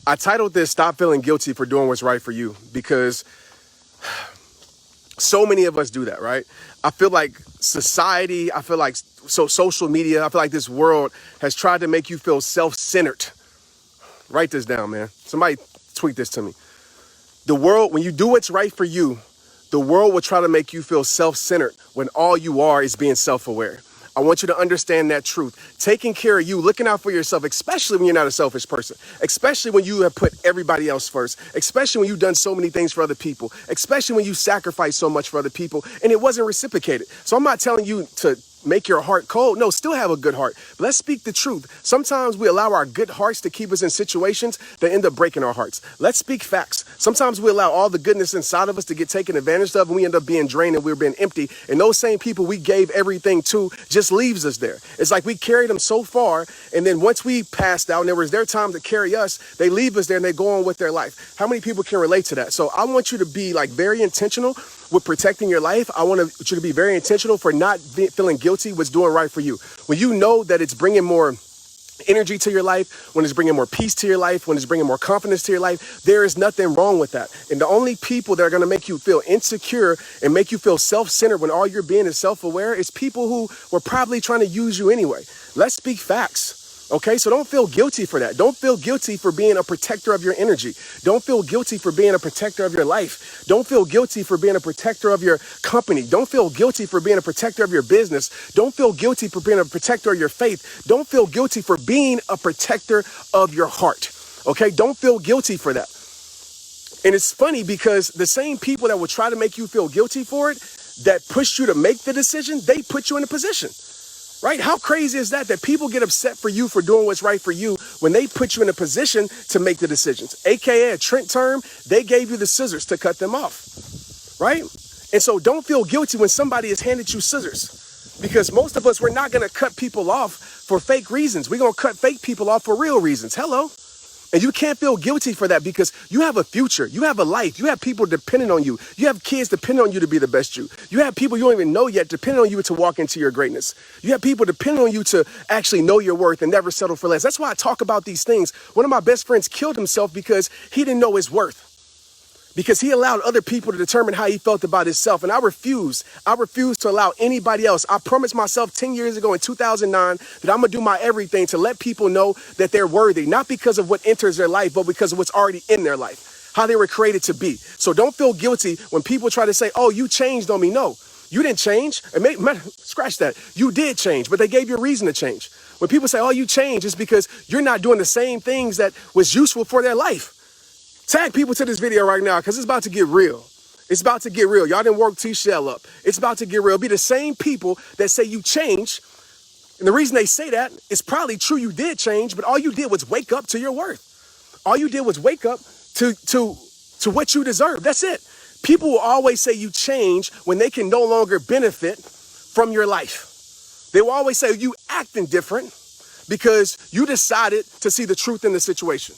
I titled this, Stop Feeling Guilty for Doing What's Right for You, because so many of us do that, right? I feel like society, I feel like social media, I feel like this world has tried to make you feel self-centered. Write this down, man. Somebody tweet this to me. The world, when you do what's right for you, the world will try to make you feel self-centered when all you are is being self-aware. I want you to understand that truth. Taking care of you, looking out for yourself, especially when you're not a selfish person, especially when you have put everybody else first, especially when you've done so many things for other people, especially when you sacrifice so much for other people and it wasn't reciprocated. So I'm not telling you to make your heart cold. No, still have a good heart. But let's speak the truth. Sometimes we allow our good hearts to keep us in situations that end up breaking our hearts. Let's speak facts. Sometimes we allow all the goodness inside of us to get taken advantage of, and we end up being drained and we're being empty. And those same people we gave everything to just leaves us there. It's like we carried them so far, and then once we passed out and it was their time to carry us, they leave us there and they go on with their life. How many people can relate to that? So I want you to be like very intentional with protecting your life. I want you to be very intentional for not feeling guilty what's doing right for you. When you know that it's bringing more energy to your life, when it's bringing more peace to your life, when it's bringing more confidence to your life, there is nothing wrong with that. And the only people that are going to make you feel insecure and make you feel self-centered when all you're being is self-aware is people who were probably trying to use you anyway. Let's speak facts. Okay, so don't feel guilty for that. Don't feel guilty for being a protector of your energy. Don't feel guilty for being a protector of your life. Don't feel guilty for being a protector of your company. Don't feel guilty for being a protector of your business. Don't feel guilty for being a protector of your faith. Don't feel guilty for being a protector of your heart. Okay, don't feel guilty for that. And it's funny because the same people that will try to make you feel guilty for it, that pushed you to make the decision, they put you in a position. Right? How crazy is that people get upset for you for doing what's right for you when they put you in a position to make the decisions? AKA a Trent term, they gave you the scissors to cut them off. Right? And so don't feel guilty when somebody has handed you scissors, because most of us, we're not going to cut people off for fake reasons. We're going to cut fake people off for real reasons. Hello? And you can't feel guilty for that because you have a future. You have a life. You have people depending on you. You have kids depending on you to be the best you. You have people you don't even know yet depending on you to walk into your greatness. You have people depending on you to actually know your worth and never settle for less. That's why I talk about these things. One of my best friends killed himself because he didn't know his worth, because he allowed other people to determine how he felt about himself. And I refuse to allow anybody else. I promised myself 10 years ago in 2009 that I'm going to do my everything to let people know that they're worthy, not because of what enters their life, but because of what's already in their life, how they were created to be. So don't feel guilty when people try to say, oh, you changed on me. No, you didn't change. And scratch that. You did change, but they gave you a reason to change. When people say, oh, you changed, it's because you're not doing the same things that was useful for their life. Tag people to this video right now because it's about to get real. It's about to get real. Y'all didn't work T-Shell up. It's about to get real. It'll be the same people that say you changed. And the reason they say that is probably true. You did change, but all you did was wake up to your worth. All you did was wake up to what you deserve. That's it. People will always say you change when they can no longer benefit from your life. They will always say you acting different because you decided to see the truth in the situation.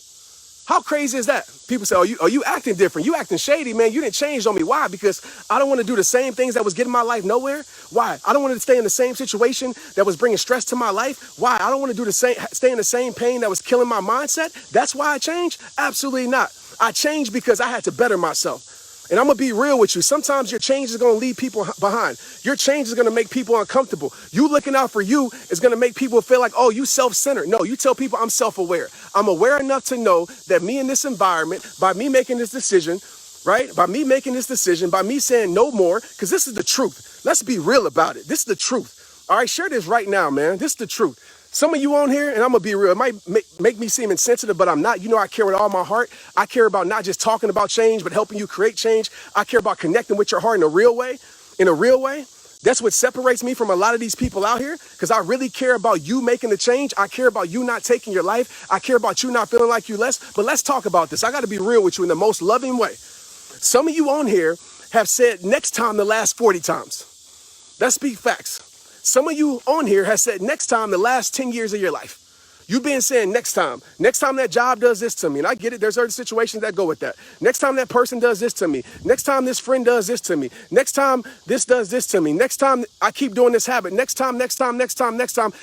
How crazy is that? People say, oh, you acting different. You acting shady, man. You didn't change on me. Why? Because I don't want to do the same things that was getting my life nowhere. Why? I don't want to stay in the same situation that was bringing stress to my life. Why? I don't want to stay in the same pain that was killing my mindset. That's why I changed? Absolutely not. I changed because I had to better myself. And I'm going to be real with you. Sometimes your change is going to leave people behind. Your change is going to make people uncomfortable. You looking out for you is going to make people feel like, oh, you self-centered. No, you tell people I'm self-aware. I'm aware enough to know that me in this environment, by me making this decision, right? By me making this decision, by me saying no more, because this is the truth. Let's be real about it. This is the truth. All right, share this right now, man. This is the truth. Some of you on here, and I'm going to be real, it might make me seem insensitive, but I'm not. You know, I care with all my heart. I care about not just talking about change, but helping you create change. I care about connecting with your heart in a real way. That's what separates me from a lot of these people out here, because I really care about you making the change. I care about you not taking your life. I care about you not feeling like you less. But let's talk about this. I got to be real with you in the most loving way. Some of you on here have said next time the last 40 times. Let's speak facts. Some of you on here has said next time the last 10 years of your life. You've been saying next time that job does this to me. And I get it. There's certain situations that go with that. Next time that person does this to me. Next time this friend does this to me. Next time this does this to me. Next time I keep doing this habit. Next time.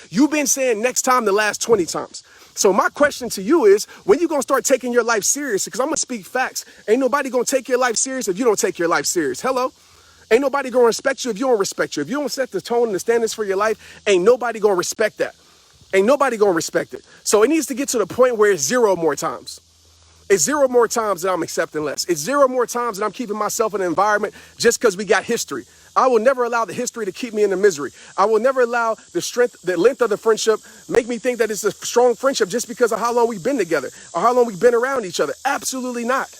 You've been saying next time the last 20 times. So my question to you is, when you going to start taking your life serious? Because I'm going to speak facts. Ain't nobody going to take your life serious if you don't take your life serious. Hello? Ain't nobody going to respect you if you don't respect you. If you don't set the tone and the standards for your life, ain't nobody going to respect that. Ain't nobody going to respect it. So it needs to get to the point where it's 0 more times. It's 0 more times that I'm accepting less. It's 0 more times that I'm keeping myself in an environment just because we got history. I will never allow the history to keep me in the misery. I will never allow the length of the friendship make me think that it's a strong friendship just because of how long we've been together or how long we've been around each other. Absolutely not.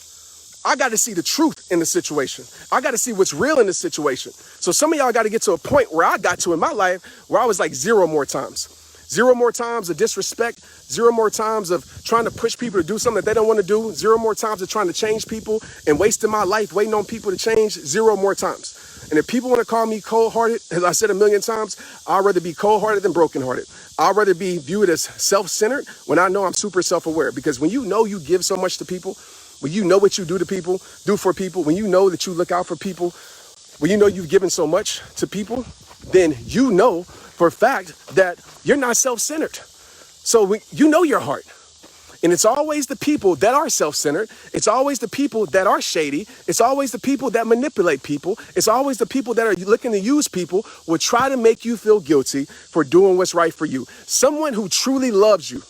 I got to see the truth in the situation. I got to see what's real in the situation. So some of y'all got to get to a point where I got to in my life where I was like 0 more times. 0 more times of disrespect, 0 more times of trying to push people to do something that they don't want to do, 0 more times of trying to change people and wasting my life waiting on people to change, 0 more times. And if people want to call me cold-hearted, as I said a million times, I'd rather be cold-hearted than broken-hearted. I'd rather be viewed as self-centered when I know I'm super self-aware. Because when you know you give so much to people, when you know what you do to people, do for people, when you know that you look out for people, when you know you've given so much to people, then you know for a fact that you're not self-centered. So you know your heart. And it's always the people that are self-centered. It's always the people that are shady. It's always the people that manipulate people. It's always the people that are looking to use people will try to make you feel guilty for doing what's right for you. Someone who truly loves you.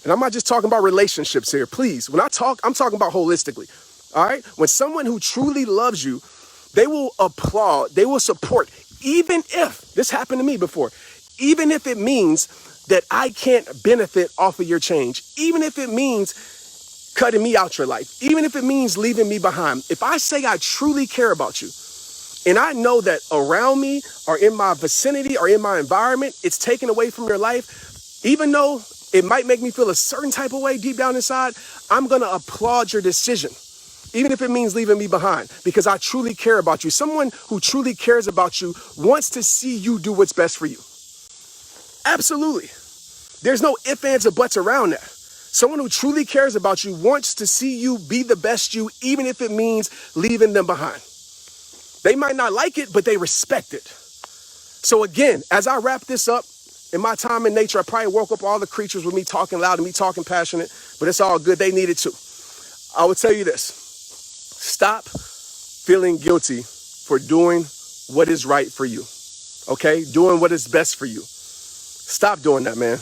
And I'm not just talking about relationships here. Please, when I talk, I'm talking about holistically. All right? When someone who truly loves you, they will applaud, they will support, even if, this happened to me before, even if it means that I can't benefit off of your change, even if it means cutting me out your life, even if it means leaving me behind. If I say I truly care about you, and I know that around me or in my vicinity or in my environment, it's taken away from your life, even though it might make me feel a certain type of way deep down inside, I'm going to applaud your decision, even if it means leaving me behind, because I truly care about you. Someone who truly cares about you wants to see you do what's best for you. Absolutely. There's no ifs, ands, or buts around that. Someone who truly cares about you wants to see you be the best you, even if it means leaving them behind. They might not like it, but they respect it. So again, as I wrap this up, in my time in nature, I probably woke up all the creatures with me talking loud and me talking passionate, but it's all good. They needed to. I would tell you this. Stop feeling guilty for doing what is right for you. Okay? Doing what is best for you. Stop doing that, man.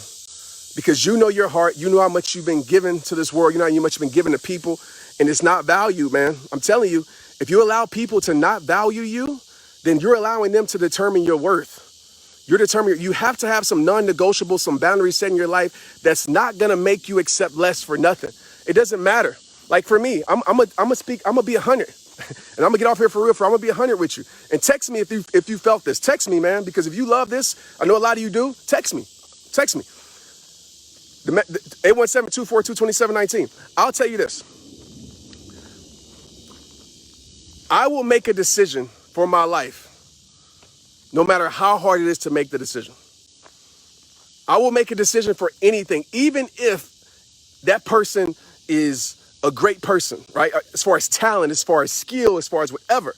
Because you know your heart. You know how much you've been given to this world. You know how much you've been given to people. And it's not valued, man. I'm telling you, if you allow people to not value you, then you're allowing them to determine your worth. You have to have some non-negotiables, some boundaries set in your life that's not going to make you accept less for nothing. It doesn't matter. Like for me, I'm going to be 100. And I'm going to get off here for real. I'm going to be 100 with you. And text me if you felt this. Text me, man, because if you love this, I know a lot of you do, text me. Text me. 817-242-2719. I'll tell you this. I will make a decision for my life, no matter how hard it is to make the decision. I will make a decision for anything, even if that person is a great person, right? As far as talent, as far as skill, as far as whatever.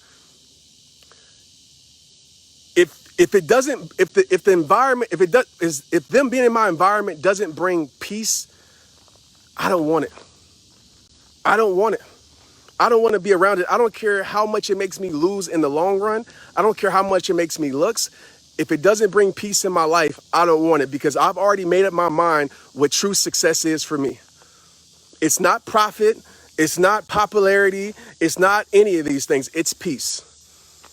If them being in my environment doesn't bring peace, I don't want it. I don't want it. I don't want to be around it. I don't care how much it makes me lose in the long run. I don't care how much it makes me looks. If it doesn't bring peace in my life, I don't want it, because I've already made up my mind what true success is for me. It's not profit. It's not popularity. It's not any of these things. It's peace.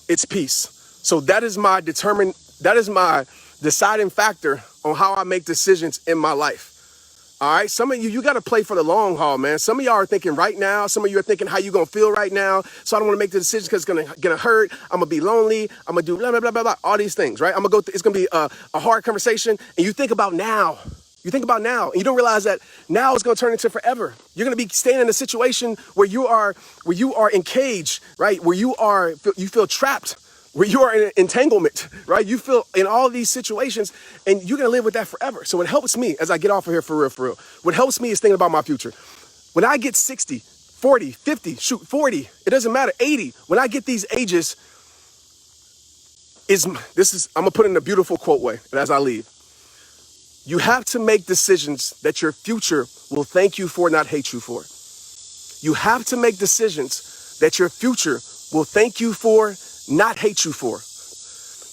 It's peace. So that is my deciding factor on how I make decisions in my life. All right. Some of you got to play for the long haul, man. Some of y'all are thinking right now. Some of you are thinking how you going to feel right now. So I don't want to make the decision because it's going to hurt. I'm going to be lonely. I'm going to do blah, blah, blah, blah, blah. All these things, right? It's going to be a hard conversation. And you think about now. You think about now, and you don't realize that now is going to turn into forever. You're going to be staying in a situation where you are encaged, right? Where you feel trapped, where you are in an entanglement, right? You feel in all these situations, and you're going to live with that forever. So it helps me as I get off of here for real. What helps me is thinking about my future. When I get 60, 40, 50, 40, it doesn't matter, 80. When I get these ages, I'm going to put it in a beautiful quote way as I leave. You have to make decisions that your future will thank you for, not hate you for. You have to make decisions that your future will thank you for, not hate you for.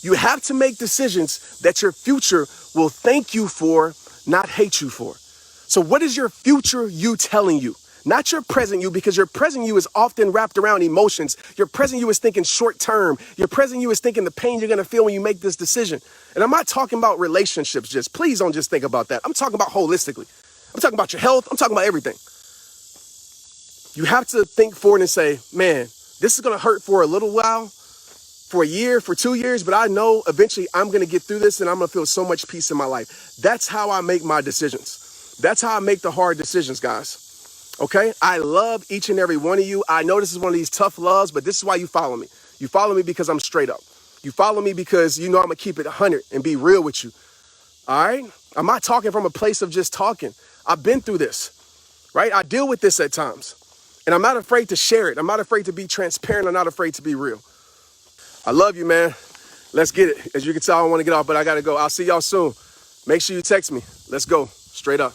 You have to make decisions that your future will thank you for, not hate you for. So what is your future you telling you? Not your present you, because your present you is often wrapped around emotions. Your present you is thinking short term. Your present you is thinking the pain you're going to feel when you make this decision. And I'm not talking about relationships just. Please don't just think about that. I'm talking about holistically. I'm talking about your health. I'm talking about everything. You have to think forward and say, man, this is going to hurt for a little while, for a year, for 2 years, but I know eventually I'm going to get through this and I'm going to feel so much peace in my life. That's how I make my decisions. That's how I make the hard decisions, guys. Okay? I love each and every one of you. I know this is one of these tough loves, but this is why you follow me. You follow me because I'm straight up. You follow me because you know I'm going to keep it 100 and be real with you. All right? I'm not talking from a place of just talking. I've been through this, right? I deal with this at times. And I'm not afraid to share it. I'm not afraid to be transparent. I'm not afraid to be real. I love you, man. Let's get it. As you can tell, I don't want to get off, but I got to go. I'll see y'all soon. Make sure you text me. Let's go. Straight up.